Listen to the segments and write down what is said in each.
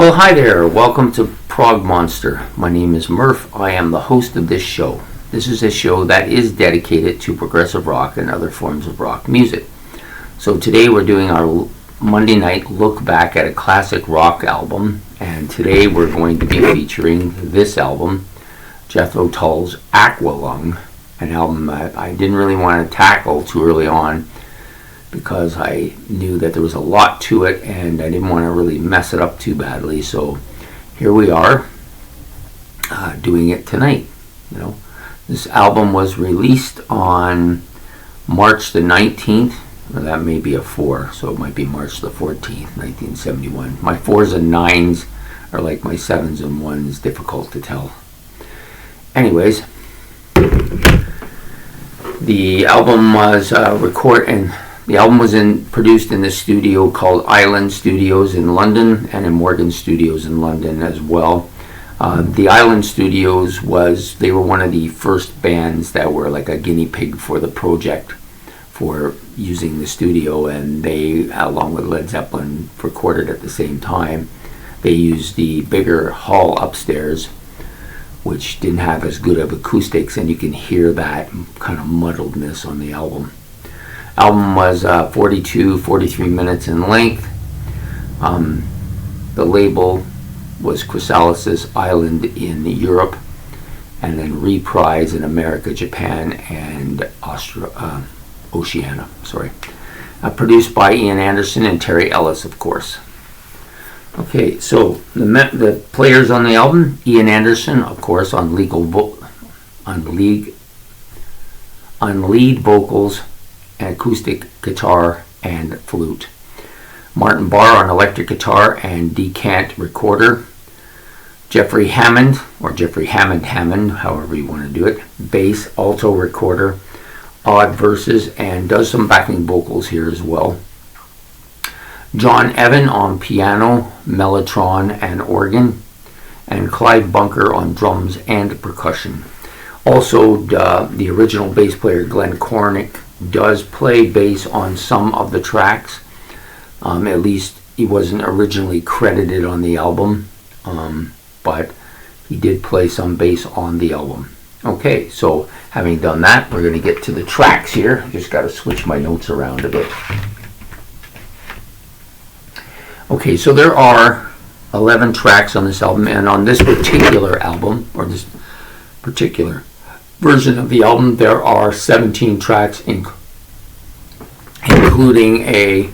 Well, hi there. Welcome to Prog Monster. My name is Murph. I am the host of this show. This is a show that is dedicated to progressive rock and other forms of rock music. So today we're doing our Monday night look back at a classic rock album, and today we're going to be featuring this album, Jethro Tull's Aqualung, an album I didn't really want to tackle too early on because I knew that there was a lot to it and I didn't want to really mess it up too badly. So here we are doing it tonight. This album was released on March the 19th. Well, that may be a 4, so it might be March the 14th, 1971. My 4s and 9s are like my 7s and 1s, difficult to tell. Anyways, the album was produced in the studio called Island Studios in London and in Morgan Studios in London as well. The Island Studios they were one of the first bands that were like a guinea pig for the project for using the studio, and they, along with Led Zeppelin, recorded at the same time. They used the bigger hall upstairs, which didn't have as good of acoustics, and you can hear that kind of muddledness on the album. Album was 43 minutes in length. The label was Chrysalis Island in Europe, and then Reprise in America, Japan, and Oceania. Produced by Ian Anderson and Terry Ellis, of course. Okay, so the players on the album: Ian Anderson, of course, on lead vocals, acoustic guitar and flute. Martin Barr on electric guitar and decant recorder. Jeffrey Hammond, or Jeffrey Hammond, however you want to do it, bass, alto recorder, odd verses, and does some backing vocals here as well. John Evan on piano, mellotron, and organ, and Clyde Bunker on drums and percussion. Also, the original bass player Glenn Cornick does play bass on some of the tracks. At least he wasn't originally credited on the album, but he did play some bass on the album. Okay, so having done that, we're going to get to the tracks here. Just got to switch my notes around a bit. Okay, so there are 11 tracks on this album, and on this particular album, or this particular version of the album, there are 17 tracks, including a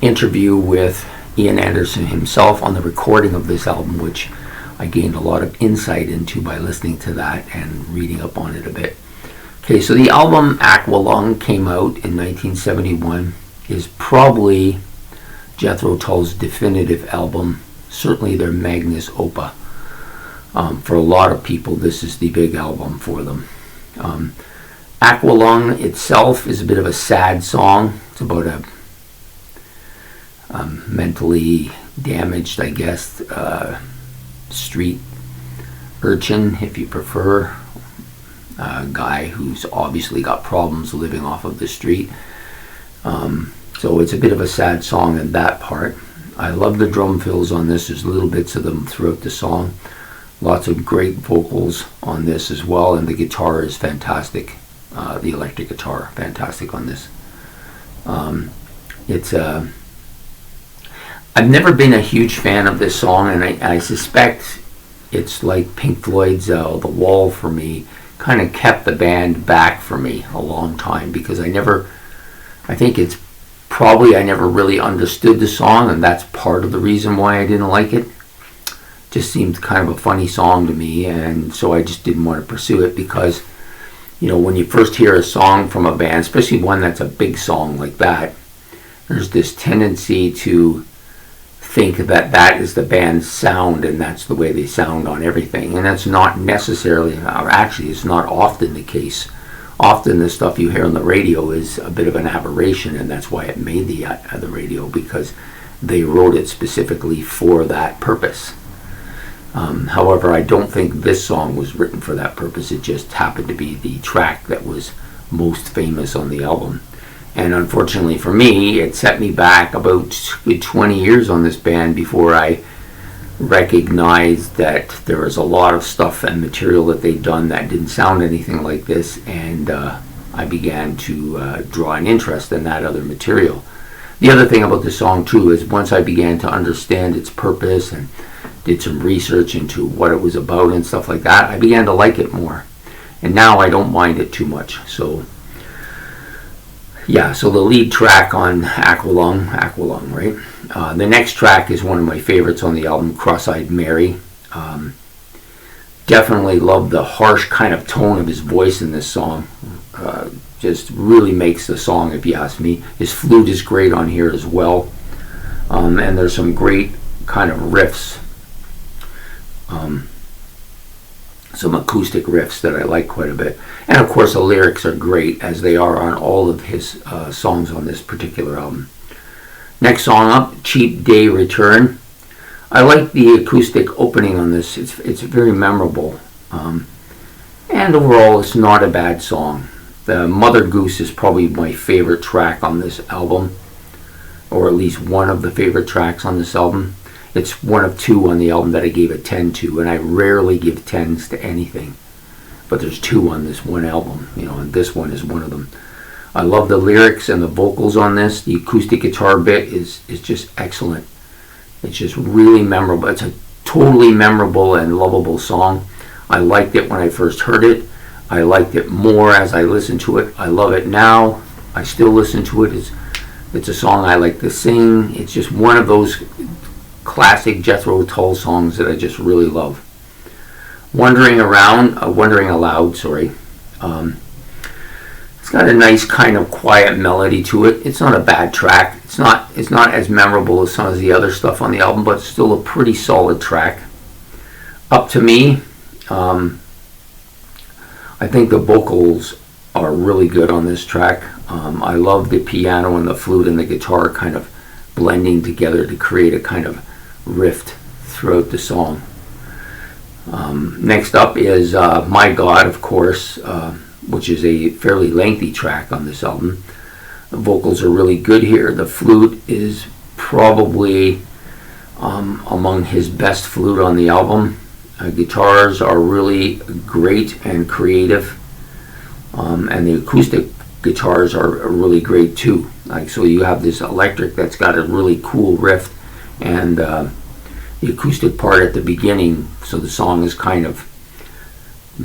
interview with Ian Anderson himself on the recording of this album, which I gained a lot of insight into by listening to that and reading up on it a bit. Okay, so the album Aqualung came out in 1971, is probably Jethro Tull's definitive album, certainly their magnus opus. For a lot of people, this is the big album for them. Aqualung itself is a bit of a sad song. It's about a mentally damaged, I guess, street urchin, if you prefer, a guy who's obviously got problems living off of the street. So it's a bit of a sad song in that part. I love the drum fills on this. There's little bits of them throughout the song. Lots of great vocals on this as well, and the guitar is fantastic. The electric guitar, fantastic on this. I've never been a huge fan of this song, and I suspect it's like Pink Floyd's The Wall for me, kind of kept the band back for me a long time, because I never really understood the song, and that's part of the reason why I didn't like it. Just seemed kind of a funny song to me, and so I just didn't want to pursue it, because when you first hear a song from a band, especially one that's a big song like that, there's this tendency to think that is the band's sound and that's the way they sound on everything, and that's not necessarily, or actually it's not often the case. Often the stuff you hear on the radio is a bit of an aberration, and that's why it made the radio, because they wrote it specifically for that purpose. However, I don't think this song was written for that purpose. It just happened to be the track that was most famous on the album. And unfortunately for me, it set me back about 20 years on this band before I recognized that there was a lot of stuff and material that they'd done that didn't sound anything like this, and I began to draw an interest in that other material. The other thing about this song too is once I began to understand its purpose and did some research into what it was about and stuff like that, I began to like it more. And now I don't mind it too much. So yeah, so the lead track on Aqualung, right? The next track is one of my favorites on the album, Cross-Eyed Mary. Definitely love the harsh kind of tone of his voice in this song. Just really makes the song, if you ask me. His flute is great on here as well. And there's some great kind of riffs. Some acoustic riffs that I like quite a bit. And of course the lyrics are great, as they are on all of his songs on this particular album. Next song up, Cheap Day Return. I like the acoustic opening on this. It's very memorable. And overall it's not a bad song. The Mother Goose is probably my favorite track on this album, or at least one of the favorite tracks on this album. It's one of two on the album that I gave a 10 to, and I rarely give 10s to anything. But there's two on this one album, and this one is one of them. I love the lyrics and the vocals on this. The acoustic guitar bit is just excellent. It's just really memorable. It's a totally memorable and lovable song. I liked it when I first heard it. I liked it more as I listened to it. I love it now. I still listen to it. It's a song I like to sing. It's just one of those classic Jethro Tull songs that I just really love. Wandering Aloud, sorry. It's got a nice kind of quiet melody to it. It's not a bad track. It's not as memorable as some of the other stuff on the album, but it's still a pretty solid track. Up to Me. I think the vocals are really good on this track. I love the piano and the flute and the guitar kind of blending together to create a kind of riff throughout the song. Next up is My God, of course, which is a fairly lengthy track on this album. The vocals are really good here. The flute is probably among his best flute on the album. Guitars are really great and creative, and the acoustic guitars are really great too. So you have this electric that's got a really cool riff, and the acoustic part at the beginning. So the song is kind of,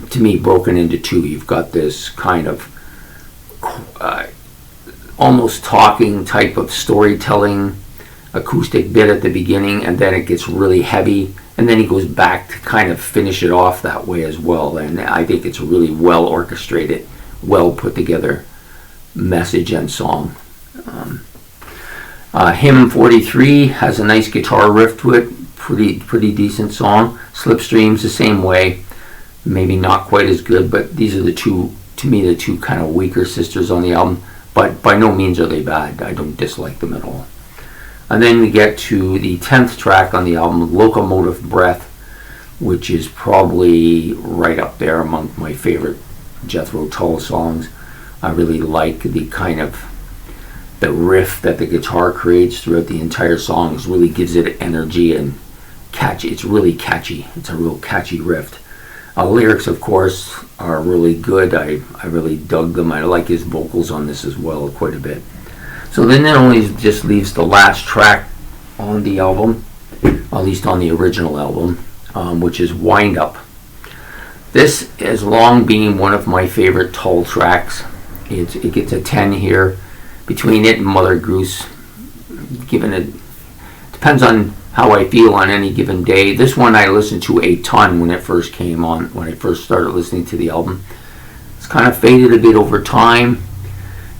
to me, broken into two. You've got this kind of almost talking type of storytelling acoustic bit at the beginning, and then it gets really heavy, and then he goes back to kind of finish it off that way as well. And I think it's a really well orchestrated, well put together message and song. Hymn 43 has a nice guitar riff to it, pretty decent song. Slipstream's the same way, maybe not quite as good, but these are the two kind of weaker sisters on the album, but by no means are they bad. I don't dislike them at all. And then we get to the 10th track on the album, Locomotive Breath, which is probably right up there among my favorite Jethro Tull songs. I really like the kind of the riff that the guitar creates throughout the entire song. It really gives it energy and catchy. It's really catchy. It's a real catchy riff. Lyrics, of course, are really good. I really dug them. I like his vocals on this as well quite a bit. So then it only just leaves the last track on the album, at least on the original album, which is Wind Up. This has long been one of my favorite Tull tracks. It gets a 10 here. Between it and Mother Goose, given it depends on how I feel on any given day. This one I listened to a ton when it first came on, when I first started listening to the album. It's kind of faded a bit over time,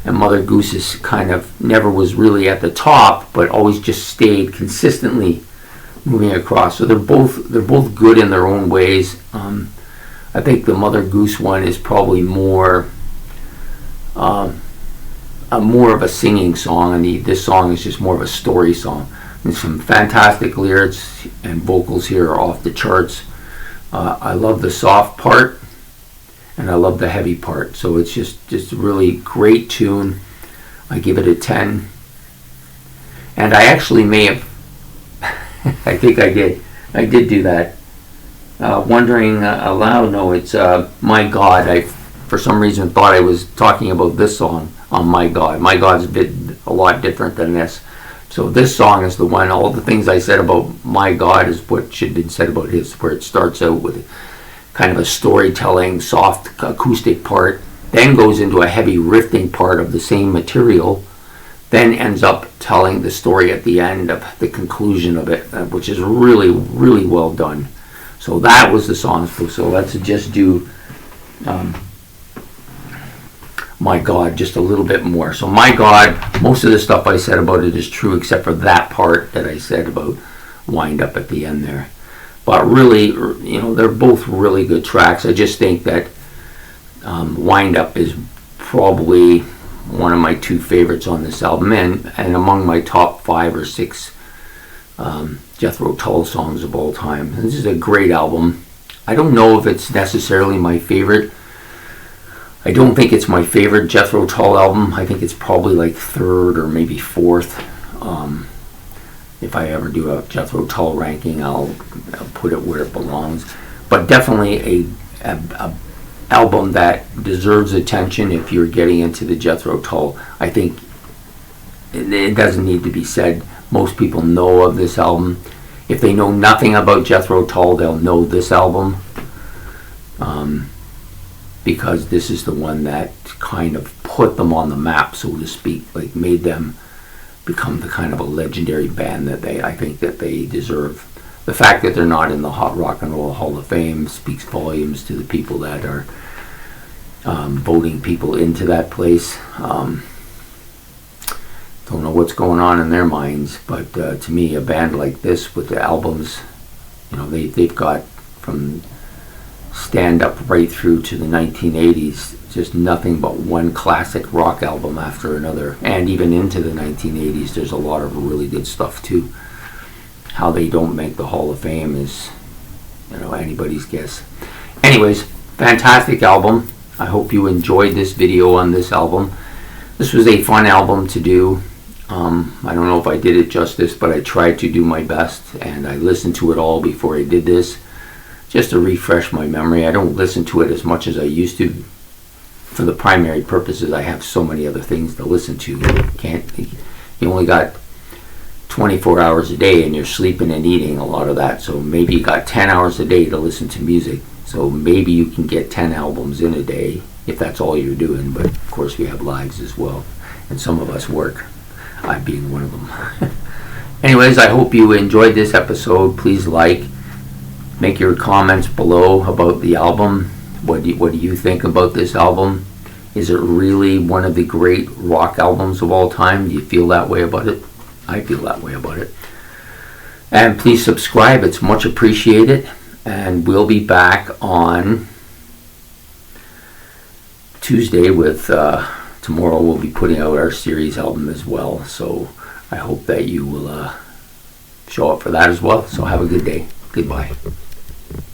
and Mother Goose is kind of never was really at the top, but always just stayed consistently moving across. So they're both good in their own ways. I think the Mother Goose one is probably more of a singing song, and this song is just more of a story song. There's some fantastic lyrics and vocals here are off the charts. I love the soft part, and I love the heavy part. So it's just a really great tune. I give it a 10. And I actually may have, I think I did, I did do that. Wondering aloud, no, it's My God. I, for some reason, thought I was talking about this song on My God. My God's a lot different than this. So this song is the one, all the things I said about My God is what should have been said about his, where it starts out with kind of a storytelling, soft acoustic part, then goes into a heavy riffing part of the same material, then ends up telling the story at the end of the conclusion of it, which is really, really well done. So that was the song. So let's just do My God just a little bit more. So My God, most of the stuff I said about it is true except for that part that I said about Wind Up at the end there. But really, they're both really good tracks. I just think that Wind Up is probably one of my two favorites on this album, and among my top 5 or 6 Jethro Tull songs of all time. This is a great album. I don't know if it's necessarily my favorite. I don't think it's my favorite Jethro Tull album. I think it's probably like 3rd or maybe 4th. If I ever do a Jethro Tull ranking, I'll put it where it belongs. But definitely a album that deserves attention if you're getting into the Jethro Tull. I think it doesn't need to be said. Most people know of this album. If they know nothing about Jethro Tull, they'll know this album, because this is the one that kind of put them on the map, so to speak, like made them become the kind of a legendary band that I think that they deserve. The fact that they're not in the Hot Rock and Roll Hall of Fame speaks volumes to the people that are voting people into that place. Don't know what's going on in their minds, but to me, a band like this with the albums, they've got from Stand Up right through to the 1980s, just nothing but one classic rock album after another. And even into the 1980s, there's a lot of really good stuff too. How they don't make the Hall of Fame is, anybody's guess. Anyways, fantastic album. I hope you enjoyed this video on this album. This was a fun album to do. I don't know if I did it justice, but I tried to do my best, and I listened to it all before I did this, just to refresh my memory. I don't listen to it as much as I used to. For the primary purposes, I have so many other things to listen to. You only got 24 hours a day, and you're sleeping and eating a lot of that. So maybe you got 10 hours a day to listen to music. So maybe you can get 10 albums in a day if that's all you're doing. But of course, we have lives as well, and some of us work. I being one of them. Anyways, I hope you enjoyed this episode. Please make your comments below about the album. What do you think about this album? Is it really one of the great rock albums of all time? Do you feel that way about it? I feel that way about it. And please subscribe. It's much appreciated. And we'll be back on Tuesday with tomorrow we'll be putting out our series album as well. So I hope that you will show up for that as well. So have a good day. Goodbye.